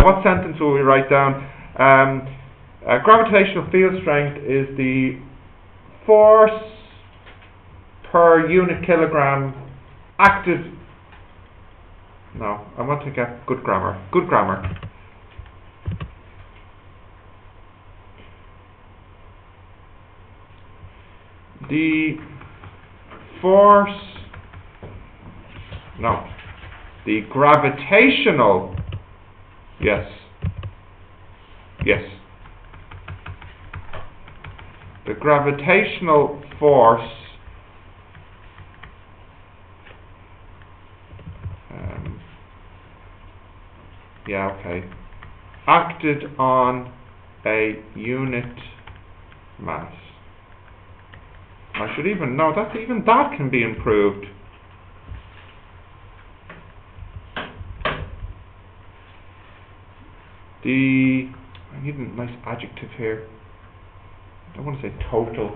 what sentence will we write down? Gravitational field strength is the force per unit kilogram acted. No, I want to get good grammar. Good grammar. The force. No. The gravitational. Yes. Yes. The gravitational force acted on a unit mass. I should even know that even that can be improved. I need a nice adjective here. I don't want to say total.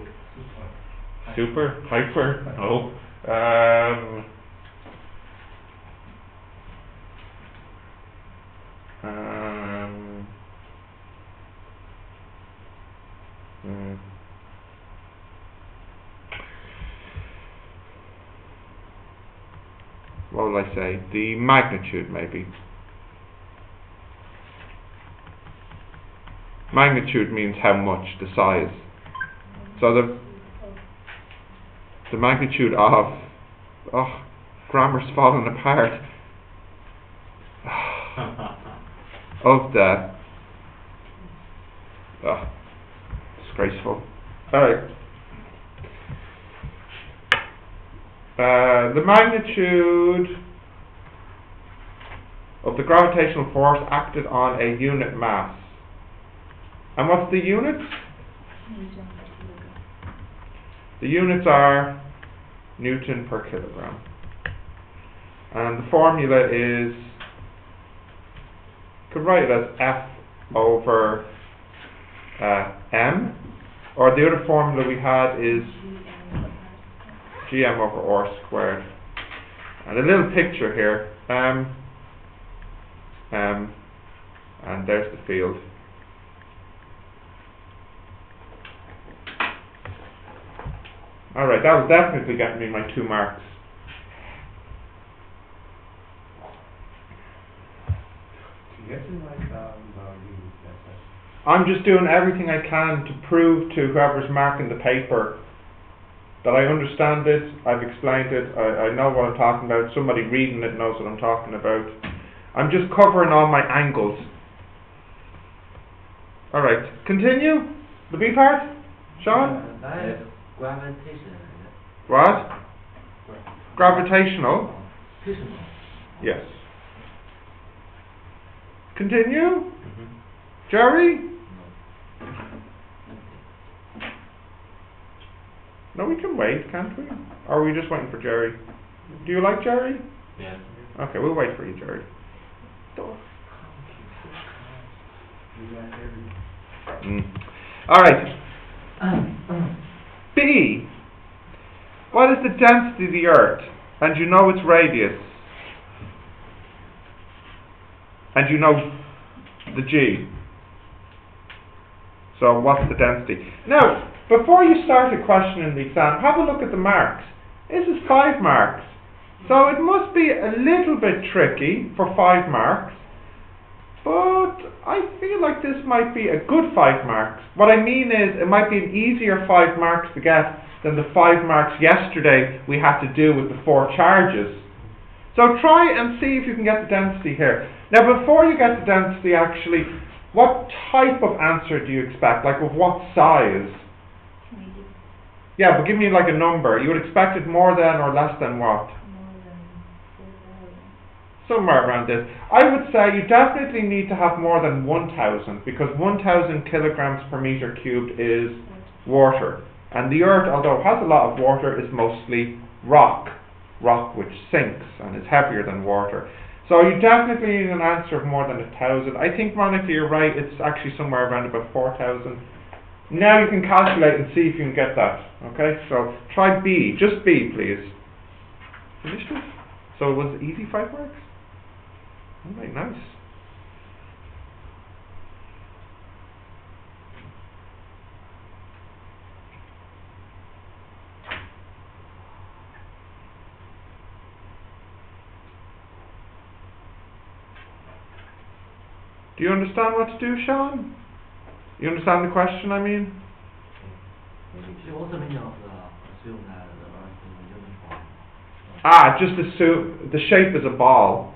Super? Hyper? No. What will I say? The magnitude, maybe. Magnitude means how much, the size. So the magnitude of, grammar's falling apart. Of the, disgraceful. Alright. The magnitude of the gravitational force acted on a unit mass. And what's the units? The units are Newton per kilogram. And the formula is, you could write it as F over M, or the other formula we had is GM over R squared. And a little picture here, and there's the field. Alright, that was definitely getting me my 2 marks. I'm just doing everything I can to prove to whoever's marking the paper that I understand it, I've explained it, I know what I'm talking about, somebody reading it knows what I'm talking about. I'm just covering all my angles. Alright, continue. The B part? Sean? Gravitation. What? Gravitational? Yes. Continue? Jerry? No, we can wait, can't we? Or are we just waiting for Jerry? Do you like Jerry? Yeah. Okay, we'll wait for you, Jerry. Alright. B. What is the density of the Earth? And you know its radius. And you know the G. So what's the density? Now, before you start a question in the exam, have a look at the marks. This is 5 marks. So it must be a little bit tricky for 5 marks. But I feel like this might be a good 5 marks. What I mean is, it might be an easier 5 marks to get than the 5 marks yesterday we had to do with the 4 charges. So try and see if you can get the density here. Now before you get the density actually, what type of answer do you expect? Like with what size? Yeah, but give me like a number. You would expect it more than or less than what? Somewhere around this. I would say you definitely need to have more than 1,000 because 1,000 kilograms per meter cubed is water. And the Earth, although it has a lot of water, is mostly rock. Rock which sinks and is heavier than water. So you definitely need an answer of more than 1,000. I think, Monica, you're right. It's actually somewhere around about 4,000. Now you can calculate and see if you can get that. Okay, so try B. Just B, please. Finished it? So it was easy 5 marks? Alright, nice. Do you understand what to do, Sean? You understand the question, I mean? What's the meaning of assume that the Earth is a uniform? Just assume the shape is a ball.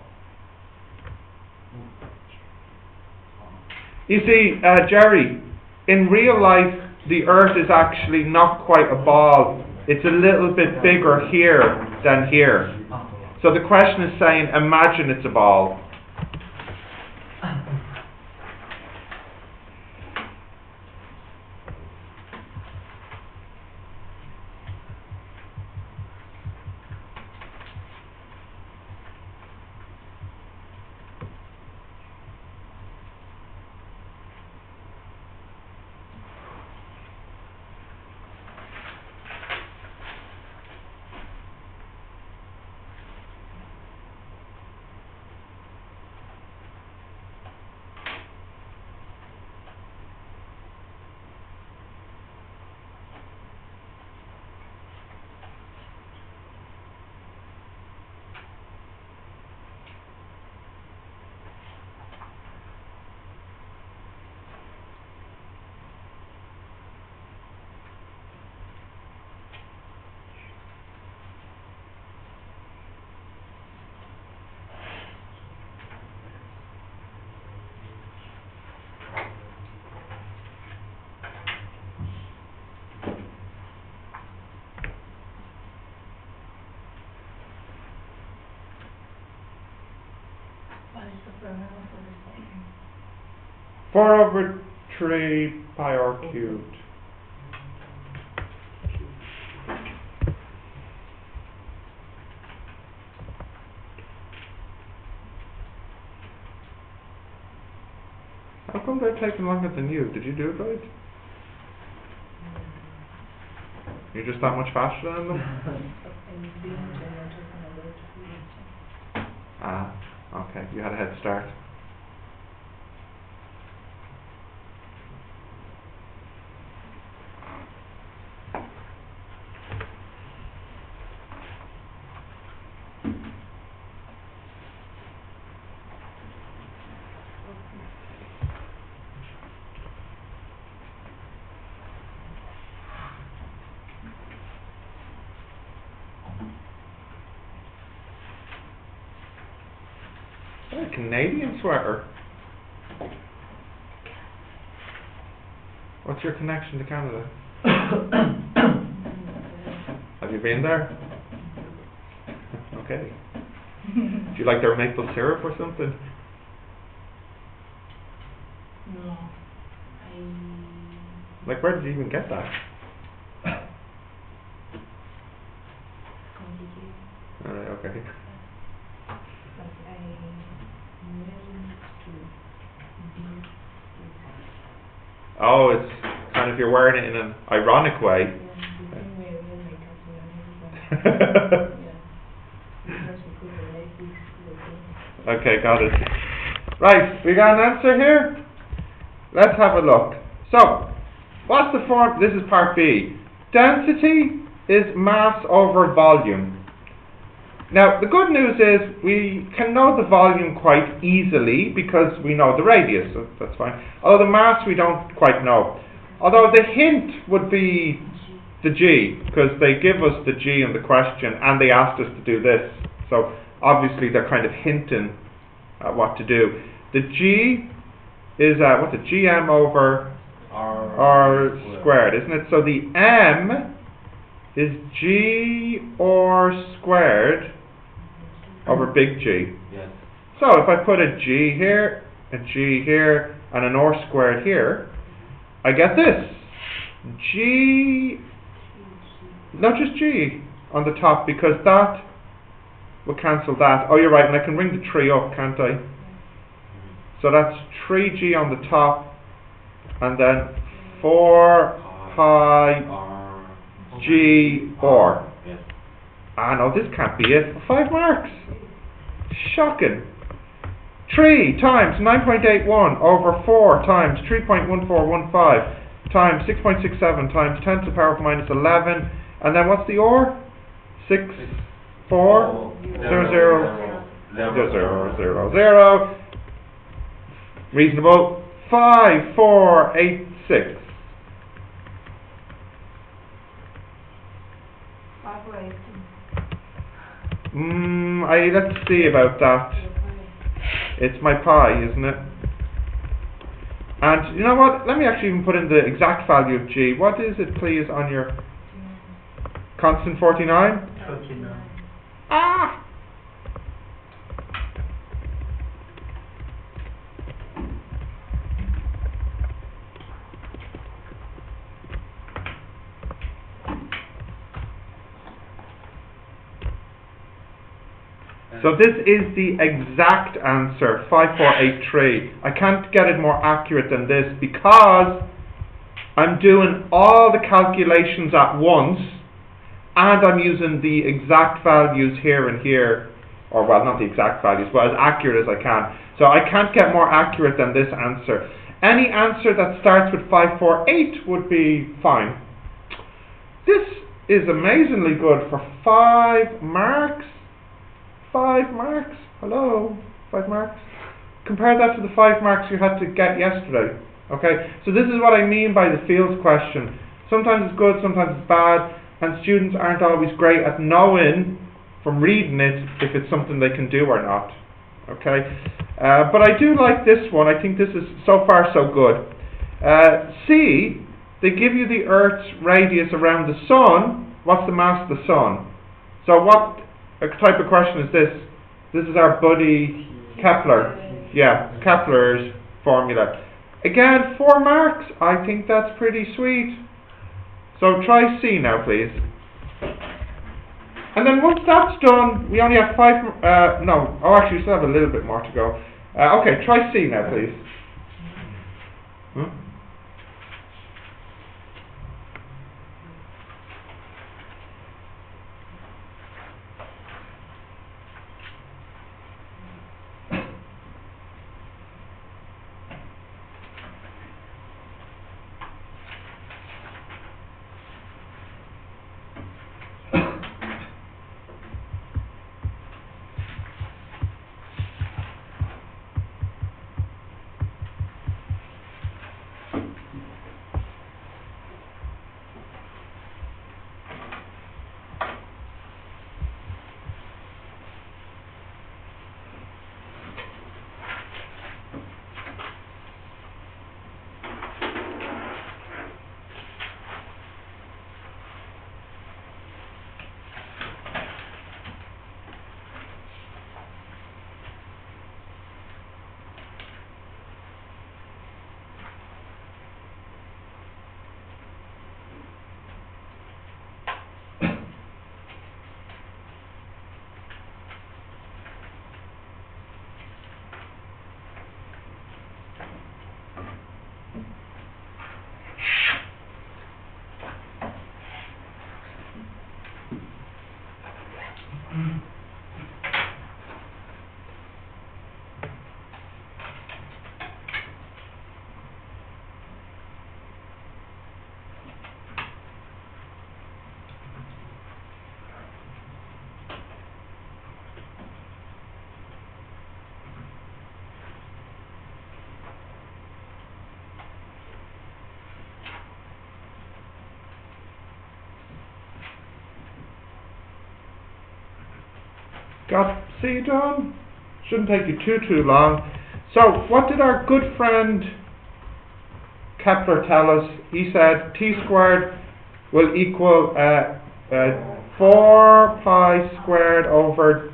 You see, Jerry, in real life, the Earth is actually not quite a ball. It's a little bit bigger here than here. So the question is saying, imagine it's a ball. What is the formula for this thing? 4/3 pi r cubed. How come they're taking longer than you? Did you do it right? You're just that much faster than them? Okay, you had a head start. A Canadian sweater. What's your connection to Canada? Have you been there? Okay. Do you like their maple syrup or something? No. Like, where did you even get that? Alright, okay. Oh, it's kind of, you're wearing it in an ironic way. Okay, got it. Right, we got an answer here? Let's have a look. So, what's the form? This is part B. Density is mass over volume. Now, the good news is we can know the volume quite easily because we know the radius, so that's fine. Although the mass we don't quite know. Although the hint would be the G, because they give us the G in the question and they asked us to do this. So obviously they're kind of hinting at what to do. The G is, what's it, GM over R squared, isn't it? So the M is G R squared over big G. Yes. So if I put a G here, a G here, and an R squared here, I get this. G, not just G on the top, because that will cancel that. Oh, you're right, and I can bring the 3 up, can't I? So that's 3G on the top, and then 4 pi G R. Yes. Ah, no, this can't be it. 5 marks. Shocking. 3 times 9.81 over 4 times 3.1415 times 6.67 times 10 to the power of minus 11. And then what's the OR? 6, 4, 0, 0, 0, 0, 0, 0. Reasonable. 5, 4, 8, 6. 5 or 18. Let's see about that. It's my pi, isn't it? And you know what? Let me actually even put in the exact value of g. What is it, please, on your constant 49? 39. Ah! So this is the exact answer, 5483. I can't get it more accurate than this because I'm doing all the calculations at once and I'm using the exact values here and here, or well, not the exact values, but as accurate as I can. So I can't get more accurate than this answer. Any answer that starts with 548 would be fine. This is amazingly good for 5 marks. 5 marks. Hello, 5 marks. Compare that to the 5 marks you had to get yesterday. Okay, so this is what I mean by the fields question. Sometimes it's good, sometimes it's bad, and students aren't always great at knowing from reading it if it's something they can do or not. Okay, but I do like this one. I think this is so far so good. C, they give you the Earth's radius around the Sun. What's the mass of the Sun? So what type of question is this? This is our buddy Kepler. Yeah, Kepler's formula. Again, 4 marks. I think that's pretty sweet. So try C now, please. And then once that's done, we only have 5. No, oh, actually, we still have a little bit more to go. Okay, try C now, please. Got C done? Shouldn't take you too long. So what did our good friend Kepler tell us? He said T squared will equal 4 pi squared over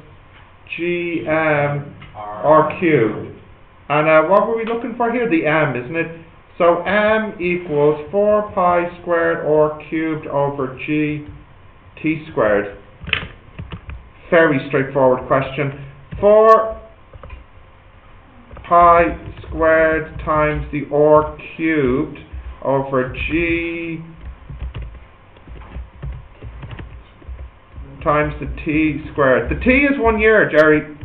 GM R cubed. And what were we looking for here? The M, isn't it? So M equals 4 pi squared R cubed over G T squared. Very straightforward question. 4 pi squared times the R cubed over G times the T squared. The T is 1 year, Jerry.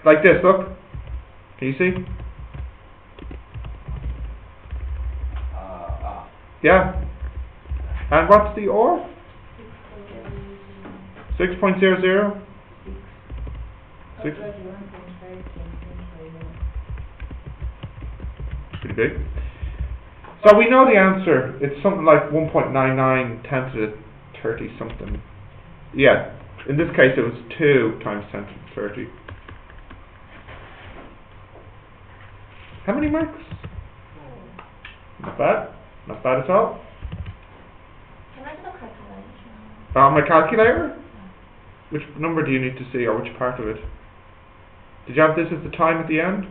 Like this, look. Can you see? Yeah. And what's the R? 6.00? 6. pretty big. So we know the answer. It's something like 1.99 10 to the 30 something. Yeah, in this case it was 2 times 10 to the 30. How many marks? Not bad. Not bad at all. Can I do a calculation? On my calculator? Which number do you need to see, or which part of it? Did you have this as the time at the end?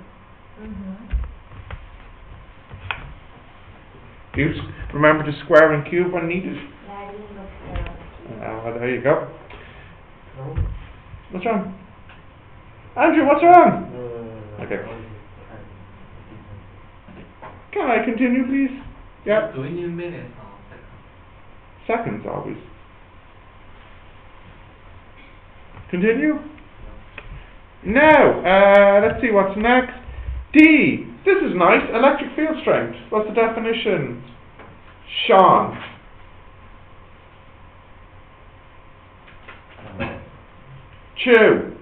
Do you remember to square and cube when needed? Yeah, I didn't look there. Well, there you go. What's wrong? Andrew, what's wrong? Okay. Can I continue, please? Yeah. Do we need minutes or seconds? Seconds, always. Continue? Now, let's see what's next. D. This is nice. Electric field strength. What's the definition? Sean. Chew.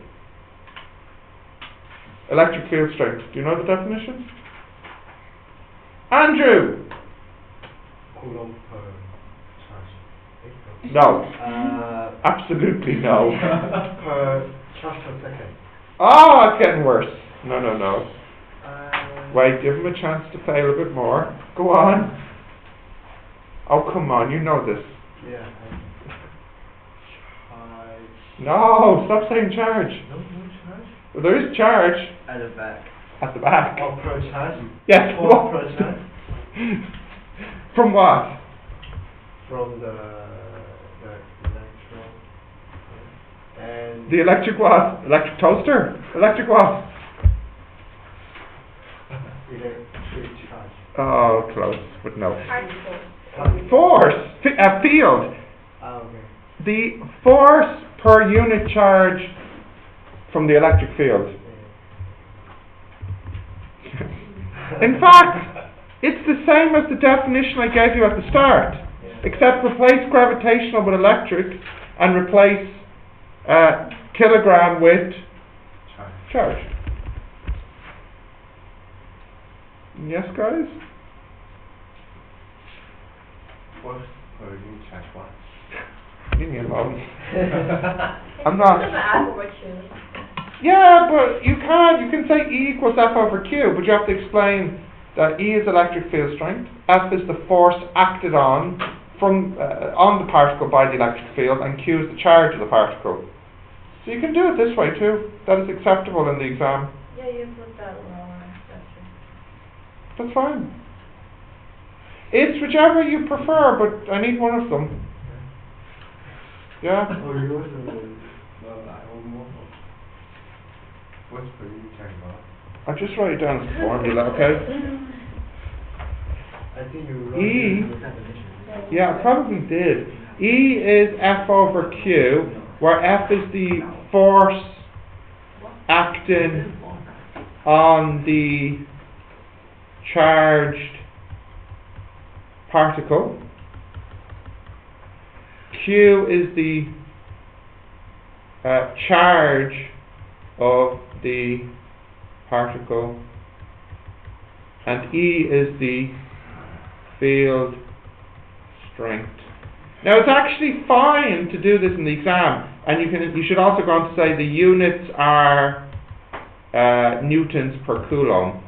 Electric field strength. Do you know the definition? Andrew. Coulomb per charge. No. Absolutely no. Per charge per second. Oh, it's getting worse. No. Wait, give him a chance to fail a bit more. Go on. Oh, come on, you know this. Yeah. Charge. No, stop saying charge. No charge? Well, there is charge. At the back. At the back. Oh, per charge? Yes. Or per charge? From what? From the electron. And The electric what? Electric toaster? Electric what? electric charge. Oh, close, but no. Particle. Force. Field. Okay. The force per unit charge from the electric field. In fact, it's the same as the definition I gave you at the start, except replace gravitational with electric and replace kilogram with charge. Yes, guys? Force per unit charge what? Leave me alone. I'm not. F over Q. Yeah, but you can say E equals F over Q, but you have to explain that E is electric field strength, F is the force acted on the particle by the electric field, and Q is the charge of the particle. So you can do it this way too. That is acceptable in the exam. Yeah, you put that wrong. That's true. That's fine. It's whichever you prefer, but I need one of them. Yeah? Oh, you also what's per unit charge what? I'll just write it down as a formula, okay? I think you wrote E. the definition. Yeah, I probably did. E is F over Q, where F is the force acting on the charged particle. Q is the charge of the particle, and E is the field strength. Now it's actually fine to do this in the exam, and you should also go on to say the units are newtons per coulomb.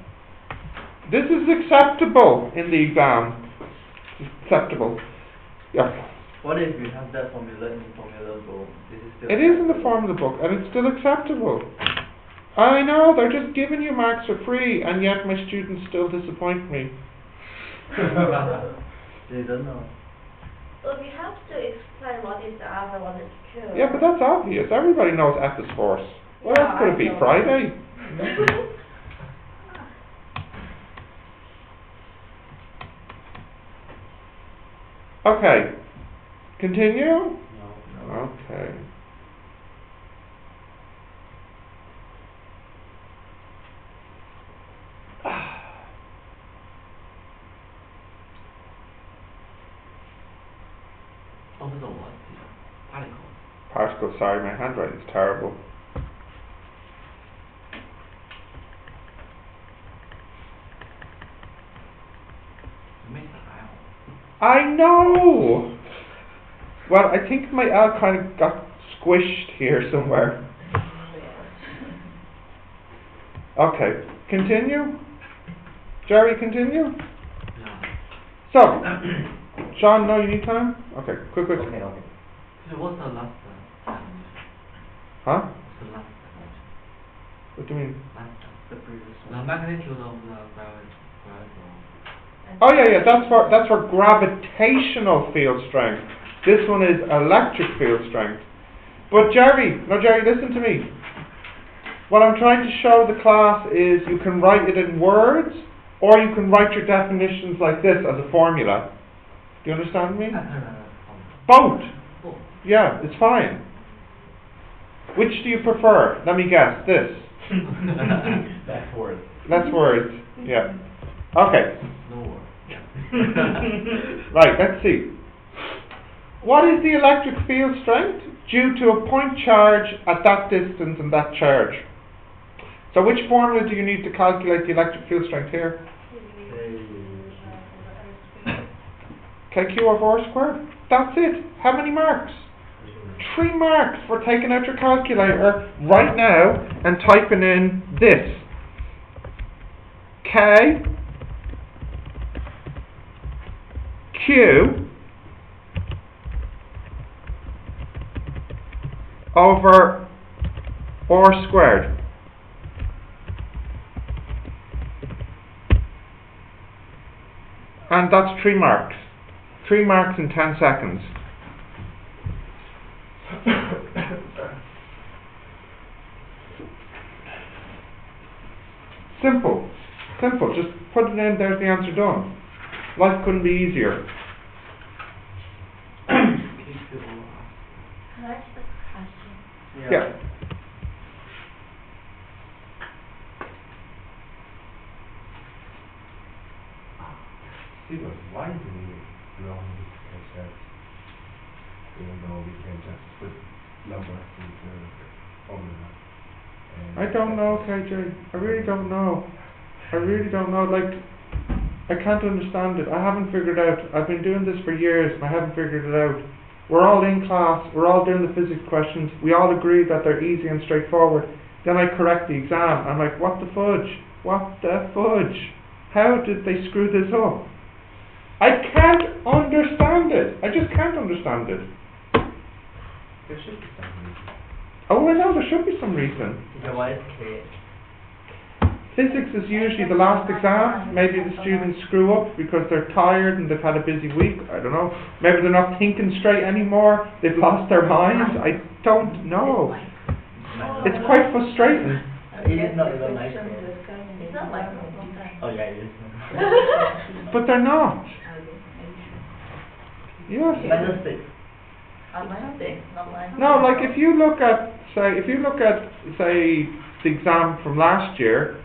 This is acceptable in the exam. Acceptable. Yeah. What if we have that formula in the formula book? This is still It is in the formula book, and it's still acceptable. I know, they're just giving you marks for free, and yet my students still disappoint me. They don't know. Well, we have to explain what is the F and what is Q. Yeah, but that's obvious. Everybody knows F is force. What else could it be? Friday? Okay. Continue? No. Okay. Over the what? Particle. Particle, sorry, my handwriting's terrible. I know! Well, I think my L kind of got squished here somewhere. Okay, continue. Jerry, continue. Yeah. So, Sean, no, you need time? Okay, quick. Okay. So what's the last challenge? Huh? What's the last challenge? What do you mean? The previous one. The magnitude of the gravity. Oh yeah, that's for gravitational field strength. This one is electric field strength. But Jerry, listen to me. What I'm trying to show the class is you can write it in words, or you can write your definitions like this as a formula. Do you understand me? Both. Yeah, it's fine. Which do you prefer? Let me guess. This. Less words. Less words. Yeah. Okay. No words. Right, let's see. What is the electric field strength? Due to a point charge at that distance and that charge. So which formula do you need to calculate the electric field strength here? KQ over R squared. That's it. How many marks? 3 marks for taking out your calculator right now and typing in this. K Q over R squared. And that's 3 marks. 3 marks in 10 seconds. Simple. Just put it in, there's the answer done. Life couldn't be easier. Can I ask a question? Yeah. Steven, why do we run this concept even though we can just put numbers into formula? I don't know, KJ. I really don't know. Like, I can't understand it. I haven't figured out. I've been doing this for years and I haven't figured it out. We're all in class. We're all doing the physics questions. We all agree that they're easy and straightforward. Then I correct the exam. I'm like, what the fudge? What the fudge? How did they screw this up? I can't understand it. I just can't understand it. There should be some reason. Oh, I know, there should be some reason. Physics is usually the last exam. Maybe the students screw up because they're tired and they've had a busy week. I don't know. Maybe they're not thinking straight anymore. They've lost their minds. I don't know. It's quite frustrating. It's not even like It's not like Oh yeah, it is. But they're not. Yes. No, like if you look at say the exam from last year,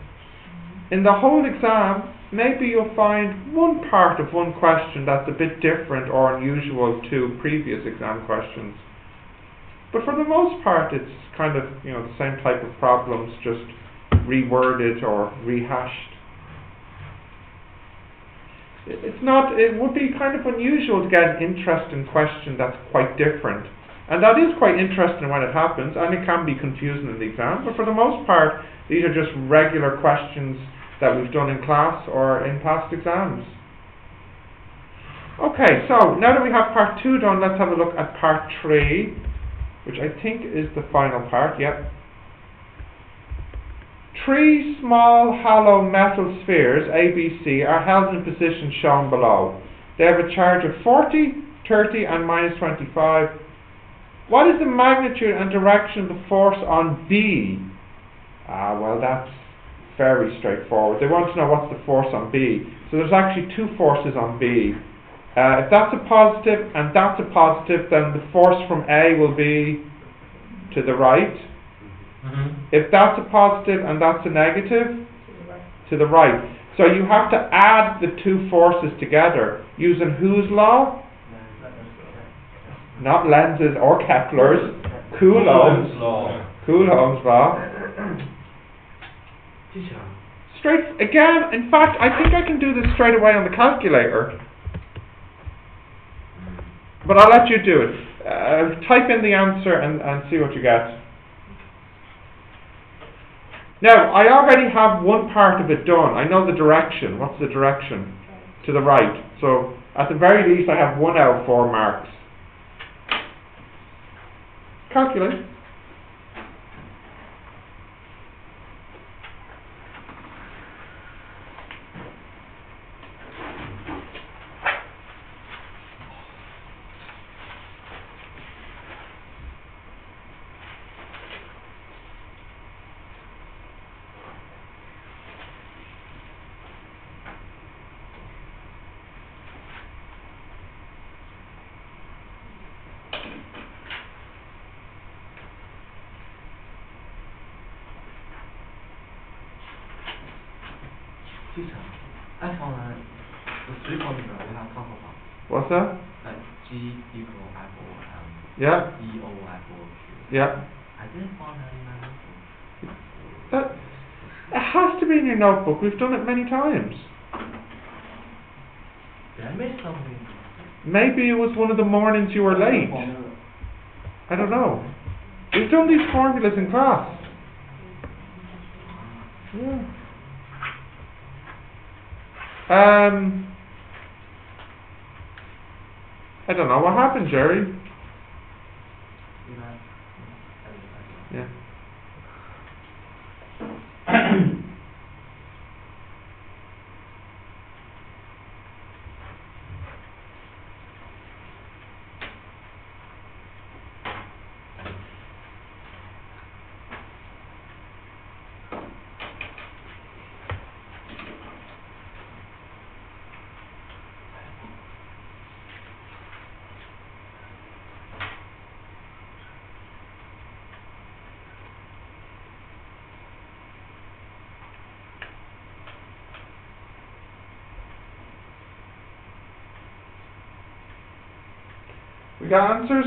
in the whole exam, maybe you'll find one part of one question that's a bit different or unusual to previous exam questions. But for the most part, it's kind of, the same type of problems, just reworded or rehashed. It would be kind of unusual to get an interesting question that's quite different. And that is quite interesting when it happens, and it can be confusing in the exam, but for the most part, these are just regular questions that we've done in class or in past exams. Okay, so now that we have part 2 done, let's have a look at part 3, which I think is the final part. Yep. 3 small hollow metal spheres, A, B, C, are held in positions shown below. They have a charge of 40, 30 and minus 25. What is the magnitude and direction of the force on B? Well, that's very straightforward. They want to know what's the force on B. So there's actually 2 forces on B. If that's a positive and that's a positive, then the force from A will be to the right. If that's a positive and that's a negative, to the right. So you have to add the 2 forces together using whose law? Not Lenz's or Kepler's. Coulomb's law. Coulomb's law. Straight again. In fact, I think I can do this straight away on the calculator. But I'll let you do it. Type in the answer and see what you get. Now, I already have one part of it done. I know the direction. What's the direction? To the right. So, at the very least, I have 1 out of 4 marks. Calculate. Teacher, I found that the 3 formula we have talked about, What's that? like G equal F over M, Yeah. E over F over Q. Yeah. I didn't find that in my notebook. That, it has to be in your notebook. We've done it many times. Did I miss something? Maybe it was one of the mornings you were late. I don't know. We've done these formulas in class. Yeah. I don't know what happened, Jerry. Yeah. We got answers?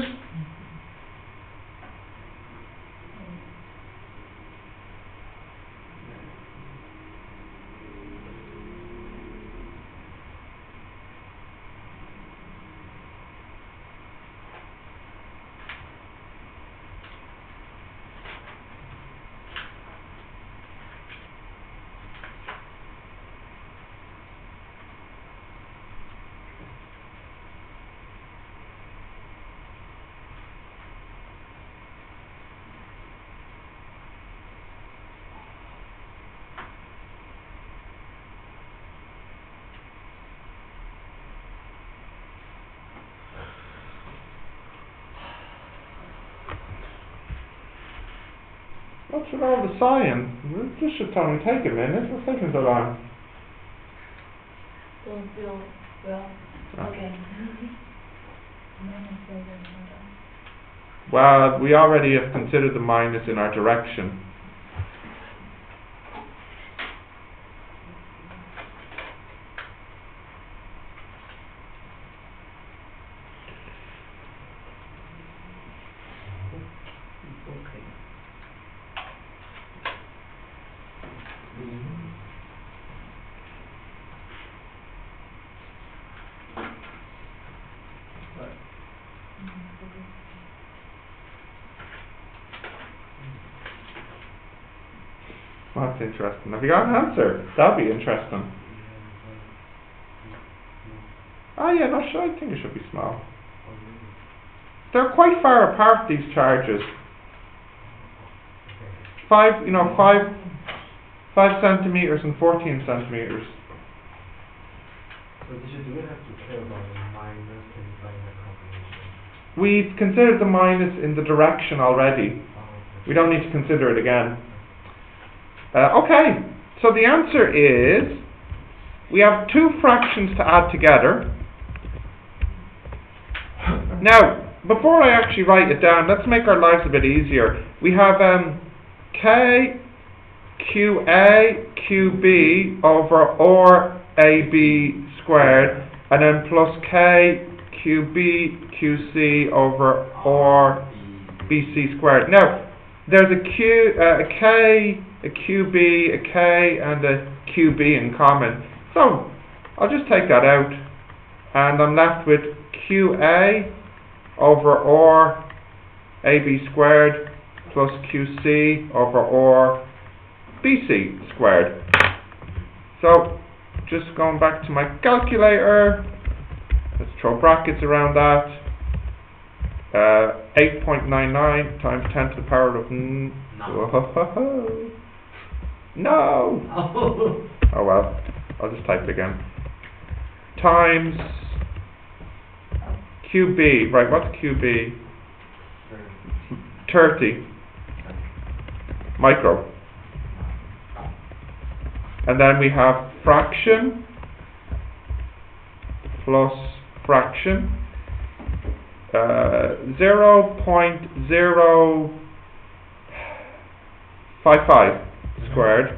What's with all the sighing? This should only take a minute. What's taking so long? Don't feel well. Okay. Well, we already have considered the minus in our direction. That's interesting. Have you got an answer? That'd be interesting. Oh yeah, no, sure, I think it should be small. They're quite far apart, these charges. 5 centimeters and 14 centimeters. So teacher, do we have to care about the minus in the calculation? We've considered the minus in the direction already. Oh, okay. We don't need to consider it again. Okay, so the answer is, we have 2 fractions to add together. Now, before I actually write it down, let's make our lives a bit easier. We have K, QA, QB over or AB squared, and then plus K, QB, QC over or BC squared. Now, there's a K, a QB, a K, and a QB in common. So, I'll just take that out, and I'm left with QA over or AB squared plus QC over or BC squared. So, just going back to my calculator, let's throw brackets around that. 8.99 times 10 to the power of no. Oh well, I'll just type it again. Times QB, right, what's QB? 30 micro. And then we have fraction plus fraction. 0.055 squared.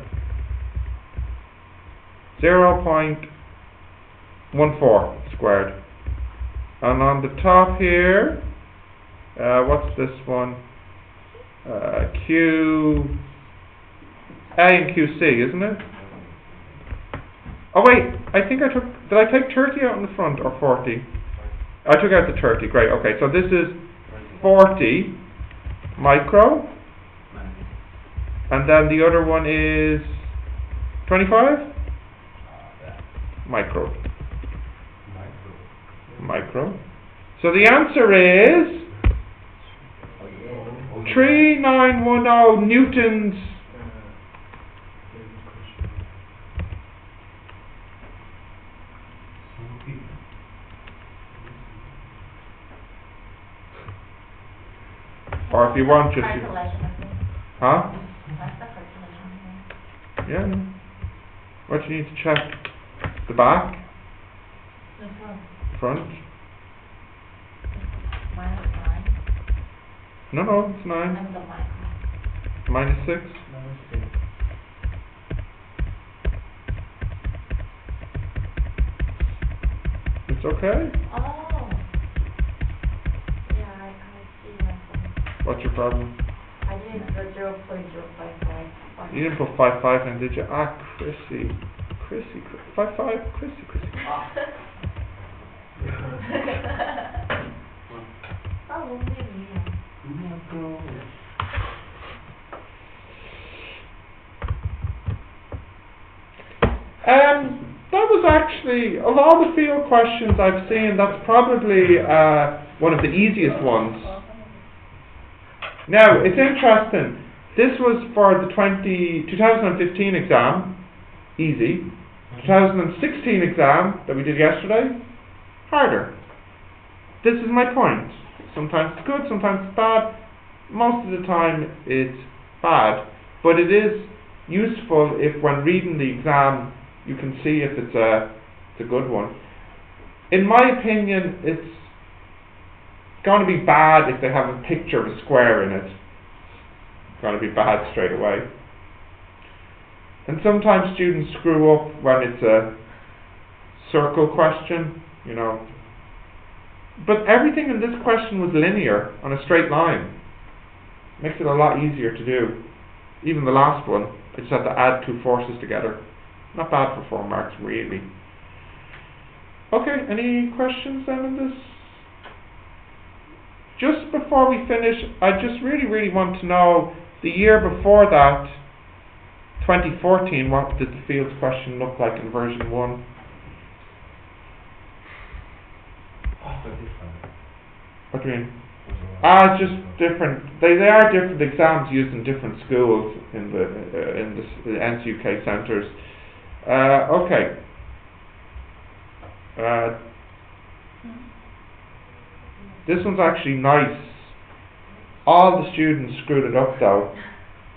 0.14 squared. And on the top here, what's this one? Q A and QC, isn't it? Oh wait, I think did I take 30 out in the front or 40? I took out the 30, great, okay, so this is 40 micro, and then the other one is 25? Micro. So the answer is 3910 newtons. Or if you want, just huh? Yeah. What you need to check? The back? The Front? minus 9. No, it's 9. And the micro. Minus 6. It's okay? Oh. Yeah, I see that one. What's your problem? I didn't put 0.055. You didn't put 5.5 in, did you? Ah, Chrissy. 5.5? Chrissy. Oh, maybe, yeah. That was actually, of all the field questions I've seen, that's probably one of the easiest ones. Now, it's interesting. This was for the 2015 exam, easy. 2016 exam that we did yesterday, harder. This is my point. Sometimes it's good, sometimes it's bad. Most of the time it's bad, but it is useful if when reading the exam you can see if it's a good one. In my opinion, it's going to be bad if they have a picture of a square in it. It's going to be bad straight away. And sometimes students screw up when it's a circle question, you know. But everything in this question was linear on a straight line. Makes it a lot easier to do. Even the last one, I just had to add two forces together. Not bad for 4 marks, really. Okay, any questions then on this? Just before we finish, I just really want to know, the year before that, 2014, what did the fields question look like in version 1? What do you mean? Just different. They are different exams used in different schools in the NCUK centres. Okay. This one's actually nice. All the students screwed it up though.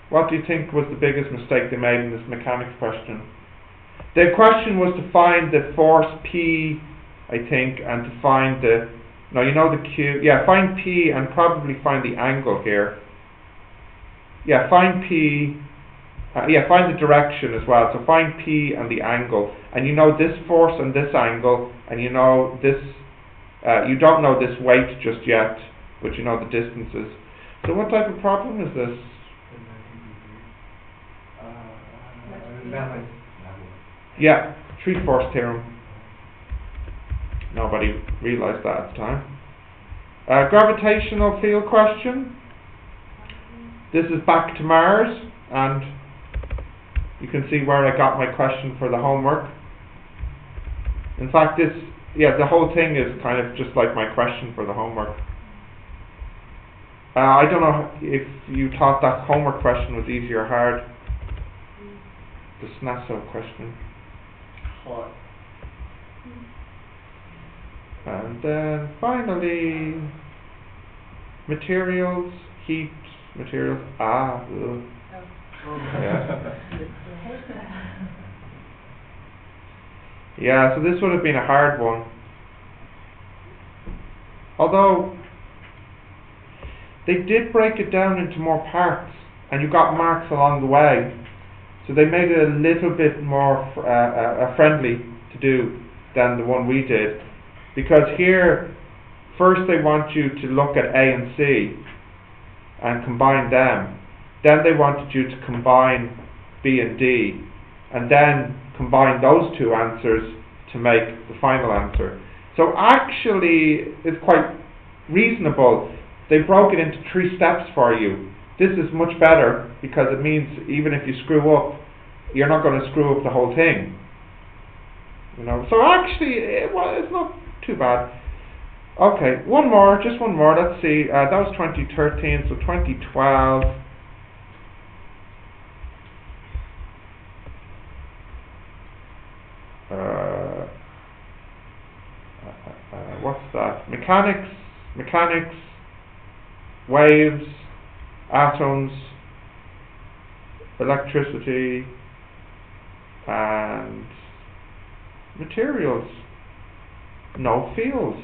What do you think was the biggest mistake they made in this mechanics question? The question was to find the force P, I think, and to find the, no, you know the Q, yeah, find P and probably find the angle here. Yeah, find P, find the direction as well. So find P and the angle. And you know this force and this angle, and you know this, you don't know this weight just yet, but you know the distances. So what type of problem is this? Yeah, 3-force theorem. Nobody realised that at the time. Gravitational field question. This is back to Mars, and you can see where I got my question for the homework. In fact, the whole thing is kind of just like my question for the homework. I don't know if you thought that homework question was easy or hard. The SNASO question. Hard. And then finally, materials, heat, materials. Ugh. Yeah. Yeah, so this would have been a hard one. Although they did break it down into more parts, and you got marks along the way. So they made it a little bit more friendly to do than the one we did. Because here, first they want you to look at A and C and combine them. Then they wanted you to combine B and D, and then combine those two answers to make the final answer. So actually, it's quite reasonable. They broke it into 3 steps for you. This is much better because it means even if you screw up, you're not going to screw up the whole thing. You know. So actually, it's not too bad. Okay, just one more. Let's see. That was 2013. So 2012. What's that? Mechanics, waves, atoms, electricity, and materials. No fields.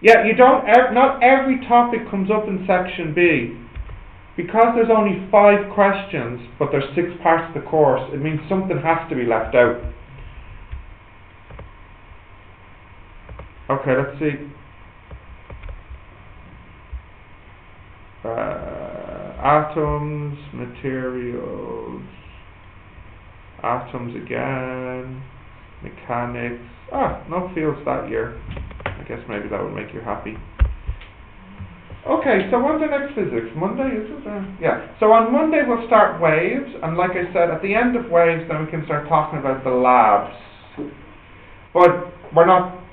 Yeah, you don't. Not every topic comes up in section B. Because there's only 5 questions, but there's 6 parts of the course, it means something has to be left out. Okay, let's see. Atoms, materials, atoms again, mechanics. No fields that year. I guess maybe that would make you happy. Okay, so when's the next physics? Monday, is it? Yeah. So on Monday we'll start waves, and like I said, at the end of waves then we can start talking about the labs. But we're not...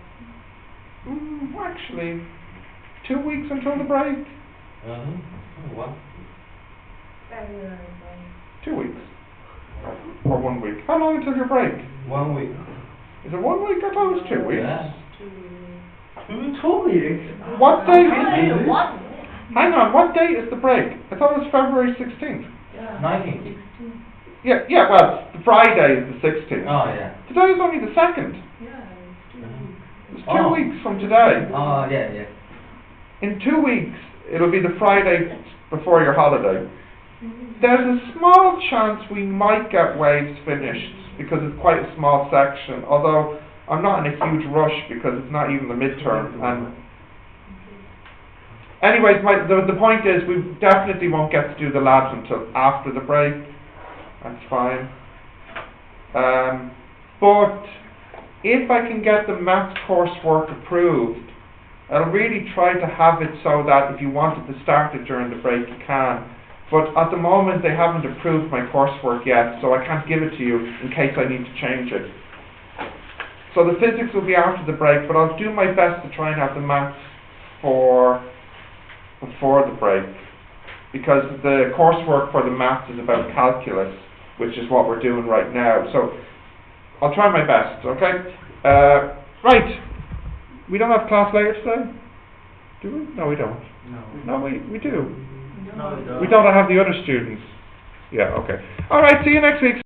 actually, 2 weeks until the break? What? 2 weeks. Or 1 week. How long until your break? 1 week. Is it 1 week? I thought it was 2 weeks. Yeah. 2 weeks? What day? What? Hang on, what date is the break? I thought it was February 16th. 19th. Yeah, well, Friday is the 16th. Oh, yeah. Today is only the 2nd. It's 2 weeks from today. Oh, yeah. In 2 weeks, it'll be the Friday before your holiday. There's a small chance we might get waves finished because it's quite a small section, although I'm not in a huge rush because it's not even the midterm. And anyways, the point is we definitely won't get to do the labs until after the break. That's fine. But if I can get the maths coursework approved, I'll really try to have it so that if you wanted to start it during the break, you can. But at the moment, they haven't approved my coursework yet, so I can't give it to you in case I need to change it. So the physics will be after the break, but I'll do my best to try and have the maths for before the break, because the coursework for the maths is about calculus, which is what we're doing right now. So I'll try my best, okay? Right. We don't have class later today? Do we? No, we don't. No, we do. No, we don't. We don't have the other students. Yeah, okay. Alright, see you next week.